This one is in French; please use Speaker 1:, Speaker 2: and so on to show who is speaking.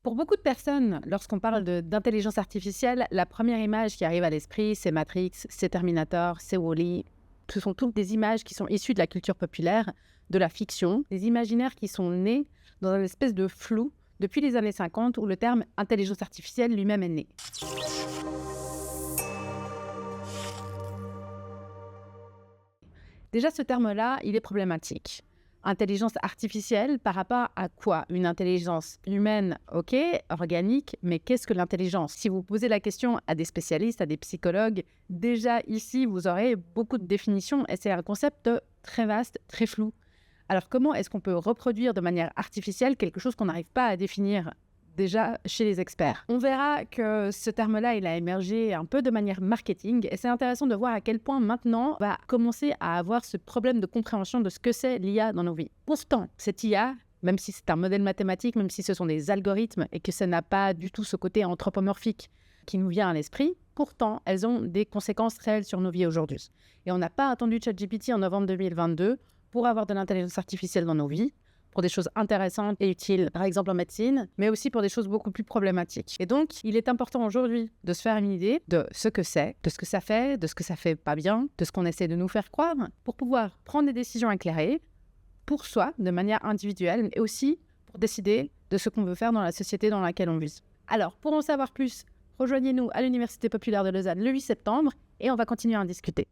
Speaker 1: Pour beaucoup de personnes, lorsqu'on parle d'intelligence artificielle, la première image qui arrive à l'esprit, c'est Matrix, c'est Terminator, c'est Wall-E. Ce sont toutes des images qui sont issues de la culture populaire, de la fiction, des imaginaires qui sont nés dans une espèce de flou depuis les années 50 où le terme intelligence artificielle lui-même est né. Déjà, ce terme-là, il est problématique. Intelligence artificielle par rapport à quoi? Une intelligence humaine, ok, organique, mais qu'est-ce que l'intelligence? Si vous posez la question à des spécialistes, à des psychologues, déjà ici, vous aurez beaucoup de définitions et c'est un concept très vaste, très flou. Alors, comment est-ce qu'on peut reproduire de manière artificielle quelque chose qu'on n'arrive pas à définir déjà chez les experts? On verra que ce terme-là, il a émergé un peu de manière marketing et c'est intéressant de voir à quel point maintenant on va commencer à avoir ce problème de compréhension de ce que c'est l'IA dans nos vies. Pourtant, cette IA, même si c'est un modèle mathématique, même si ce sont des algorithmes et que ça n'a pas du tout ce côté anthropomorphique qui nous vient à l'esprit, pourtant, elles ont des conséquences réelles sur nos vies aujourd'hui. Et on n'a pas attendu ChatGPT en novembre 2022 pour avoir de l'intelligence artificielle dans nos vies, pour des choses intéressantes et utiles, par exemple en médecine, mais aussi pour des choses beaucoup plus problématiques. Et donc, il est important aujourd'hui de se faire une idée de ce que c'est, de ce que ça fait, de ce que ça fait pas bien, de ce qu'on essaie de nous faire croire, pour pouvoir prendre des décisions éclairées pour soi, de manière individuelle, mais aussi pour décider de ce qu'on veut faire dans la société dans laquelle on vit. Alors, pour en savoir plus, rejoignez-nous à l'Université populaire de Lausanne le 8 septembre et on va continuer à en discuter.